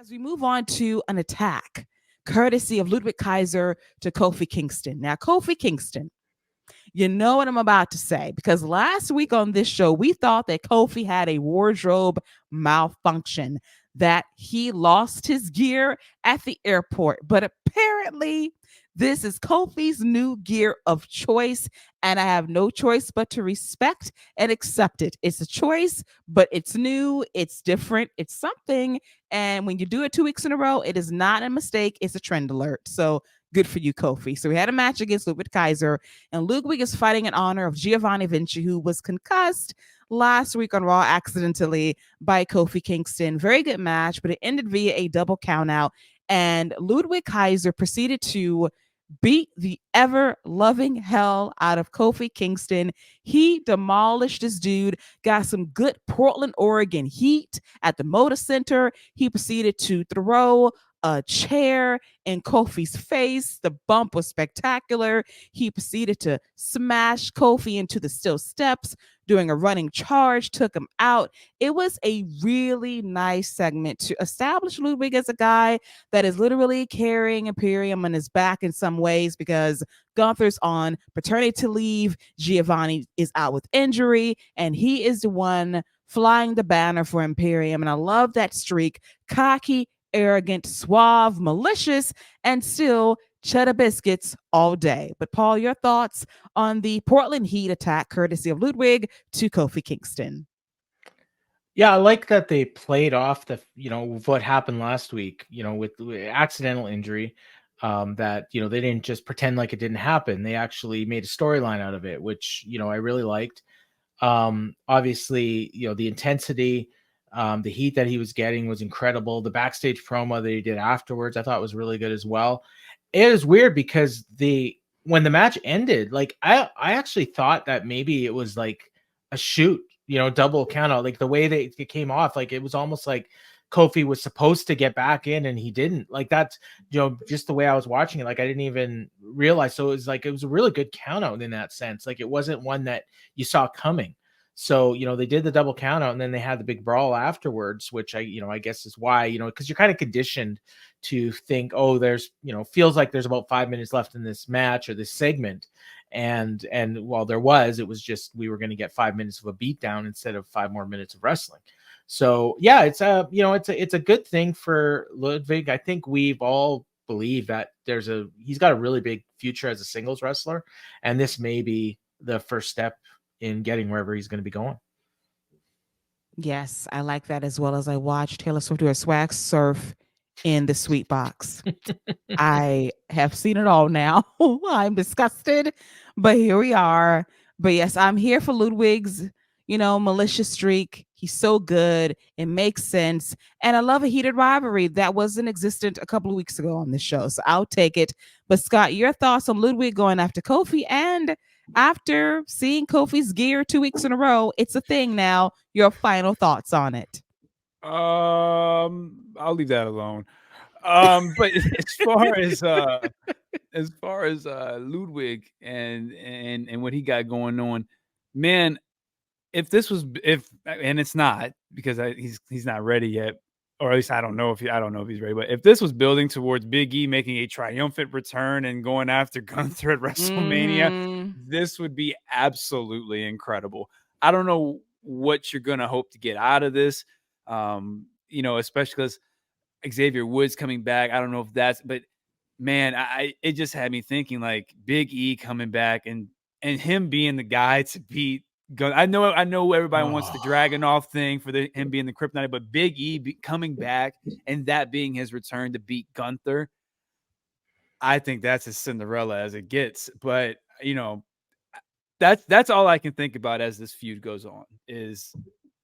As we move on to an attack, courtesy of Ludwig Kaiser to Kofi Kingston. Now, Kofi Kingston, you know what I'm about to say, because last week on this show, we thought that Kofi had a wardrobe malfunction, that he lost his gear at the airport. But apparently, this is Kofi's new gear of choice, and I have no choice but to respect and accept it. It's a choice, but it's new, it's different, it's something. And when you do it 2 weeks in a row, it is not a mistake, it's a trend alert. So good for you, Kofi. So we had a match against Ludwig Kaiser, and Ludwig is fighting in honor of Giovanni Vinci, who was concussed last week on Raw accidentally by Kofi Kingston. Very good match, but it ended via a double countout. And Ludwig Kaiser proceeded to beat the ever loving hell out of Kofi Kingston. He demolished this dude, got some good Portland, Oregon heat at the Moda Center. He proceeded to throw a chair in Kofi's face. The bump was spectacular. He proceeded to smash Kofi into the steel steps, doing a running charge, took him out. It was a really nice segment to establish Ludwig as a guy that is literally carrying Imperium on his back in some ways, because Gunther's on paternity leave, Giovanni is out with injury, and he is the one flying the banner for Imperium. And I love that streak. Cocky, arrogant, suave, malicious, and still cheddar biscuits all day. But Paul, your thoughts on the Portland Heat attack courtesy of Ludwig to Kofi Kingston? Yeah, I like that they played off what happened last week, with accidental injury, that, they didn't just pretend like it didn't happen. They actually made a storyline out of it, which, I really liked. Obviously, the intensity, the heat that he was getting was incredible. The backstage promo that he did afterwards, I thought was really good as well. It is weird because when the match ended, like I actually thought that maybe it was like a shoot, double count out, like the way that it came off, like it was almost like Kofi was supposed to get back in and he didn't. Like that's, just the way I was watching it, like I didn't even realize. So it was a really good count out in that sense. Like it wasn't one that you saw coming. So, they did the double count out and then they had the big brawl afterwards, which I guess is why, because you're kind of conditioned to think, oh, there's, feels like there's about 5 minutes left in this match or this segment. And while it was just, we were going to get 5 minutes of a beatdown instead of 5 more minutes of wrestling. So yeah, it's a good thing for Ludwig. I think we've all believed that he's got a really big future as a singles wrestler. And this may be the first step in getting wherever he's going to be going. Yes, I like that, as well as I watched Taylor Swift do a swag surf in the sweet box. I have seen it all now. I'm disgusted, but here we are. But yes, I'm here for Ludwig's, malicious streak. He's so good. It makes sense. And I love a heated rivalry that wasn't existent a couple of weeks ago on this show. So I'll take it. But Scott, your thoughts on Ludwig going after Kofi, and after seeing Kofi's gear 2 weeks in a row, it's a thing now. Your final thoughts on it? I'll leave that alone. But as far as Ludwig and what he got going on, man, if it's not, because he's not ready yet, or at least I don't know if he's ready. But if this was building towards Big E making a triumphant return and going after Gunther at WrestleMania, this would be absolutely incredible. I don't know what you're gonna hope to get out of this, especially because Xavier Woods coming back. I don't know if but man, it just had me thinking like Big E coming back and him being the guy to beat. I know everybody wants the Dragunov thing for him being the Kryptonite, but Big E coming back and that being his return to beat Gunther, I think that's as Cinderella as it gets. But that's all I can think about as this feud goes on is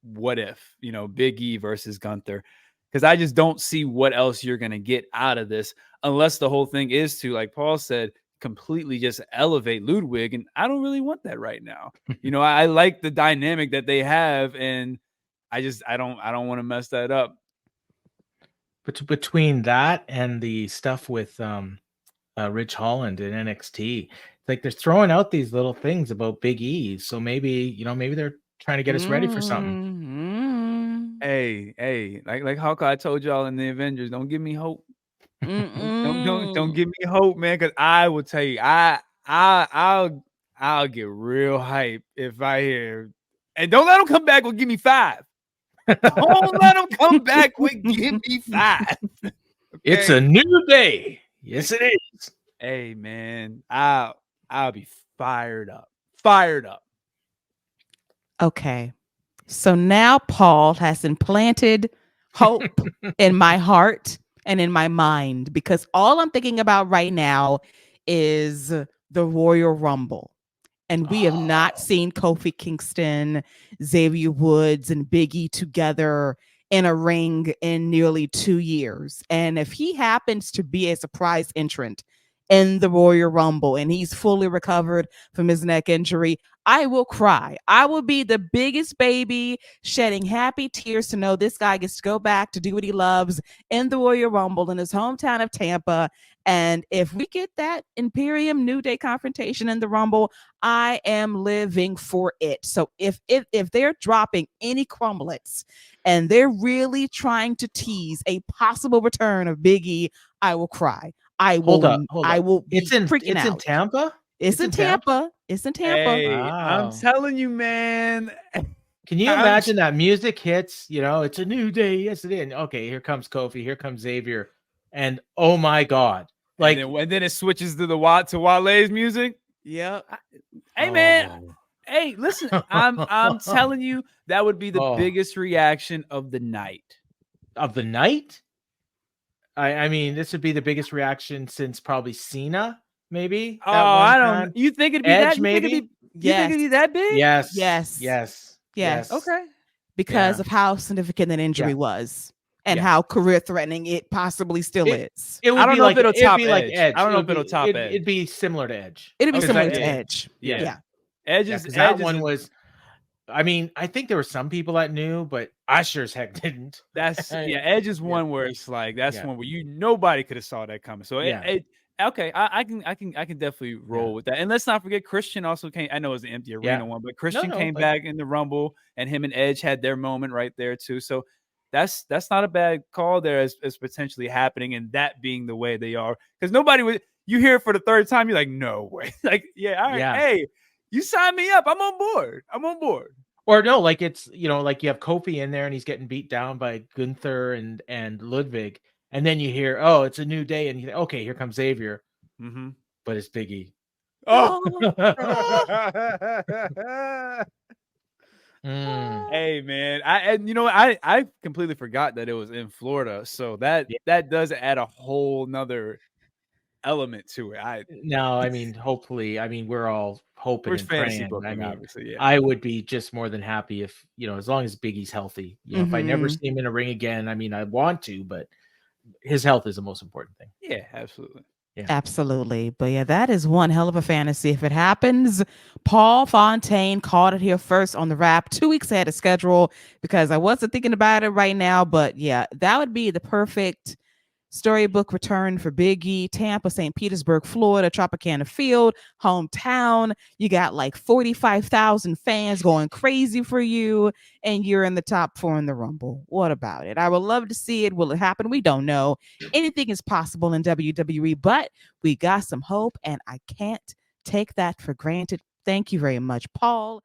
what if Big E versus Gunther, because I just don't see what else you're gonna get out of this unless the whole thing is to, like Paul said, completely just elevate Ludwig, and I don't really want that right now. I like the dynamic that they have, and I don't want to mess that up. But between that and the stuff with Ridge Holland in NXT, like they're throwing out these little things about Big E, so maybe they're trying to get us ready for something. Hey, like Hawkeye told y'all in the Avengers, don't give me hope. Don't give Mm-mm. me hope, man. Because I will tell you, I'll get real hype if I hear. And don't let him come back with give me 5. Don't let him come back with give me 5. It's Okay? a new day. Yes, it is. Hey, man, I'll be fired up. Fired up. Okay. So now Paul has implanted hope in my heart and in my mind because all I'm thinking about right now is the Royal Rumble. And we have not seen Kofi Kingston, Xavier Woods, and Big E together in a ring in nearly 2 years. And if he happens to be a surprise entrant in the Royal Rumble and he's fully recovered from his neck injury, I will cry. I will be the biggest baby shedding happy tears to know this guy gets to go back to do what he loves in the Royal Rumble in his hometown of Tampa. And if we get that Imperium New Day confrontation in the Rumble, I am living for it. So if they're dropping any crumblets and they're really trying to tease a possible return of Big E, I will cry. Hold up. I will be freaking It's out. in Tampa? It's in Tampa. It's in Tampa. Hey, I'm Wow. telling you, man. Can you I'm- imagine that music hits? It's a new day. Yes, it is. Okay, here comes Kofi. Here comes Xavier. And oh my God. Like, and then it switches to Wale's music. Yep. Hey, man. oh. Hey, listen. I'm telling you, that would be the Oh. biggest reaction of the night. Of the night? I mean, this would be the biggest reaction since probably Cena, maybe. Oh, at one I don't. time. You think it'd be Edge, that? maybe? You think it'd be that big? Yes. Yes. Yes. Yes. Okay. Because Yeah. of how significant that injury Yeah. was and Yeah. how career threatening it possibly still is. It would I don't be know like if it'll it'd top be like Edge. Edge. I don't know It if would it'll be- top it'd- Edge. It'd be similar to Edge. It'll be Okay, similar yeah. to Edge. Yeah. Yeah. Edge Yeah, is 'cause that Edge one is, was. I mean, I think there were some people that knew, but I sure as heck didn't. that's Edge is one where it's like that's one where nobody could have saw that coming. So Yeah. okay, I can definitely roll with that. And let's not forget Christian also came. I know it was the empty arena Yeah. one, but Christian No, came but- back in the Rumble, and him and Edge had their moment right there too. So that's not a bad call there as potentially happening, and that being the way they are. Because nobody would you hear it for the third time, you're like, no way. Like, yeah, all right, Yeah. hey, you sign me up. I'm on board. Or no, like it's like you have Kofi in there and he's getting beat down by Gunther and Ludwig, and then you hear, oh, it's a new day, and you think, okay, here comes Xavier, Mm-hmm. but it's Big E. Oh. Mm. Hey man, I completely forgot that it was in Florida, so that does add a whole nother element to it. No, I mean, hopefully, I mean, we're all hoping We're and fantasy praying. booking, I mean, obviously, yeah. I would be just more than happy if as long as Big E's healthy. If I never Mhm. see him in a ring again, I mean, I want to, but his health is the most important thing. Yeah, absolutely. Yeah. Absolutely. But yeah, that is one hell of a fantasy. If it happens, Paul Fontaine called it here first on the wrap 2 weeks ahead of schedule because I wasn't thinking about it right now. But yeah, that would be the perfect storybook return for Big E. Tampa, St. Petersburg, Florida, Tropicana Field, hometown. You got like 45,000 fans going crazy for you, and you're in the top 4 in the Rumble. What about it? I would love to see it. Will it happen? We don't know. Anything is possible in WWE, but we got some hope, and I can't take that for granted. Thank you very much, Paul.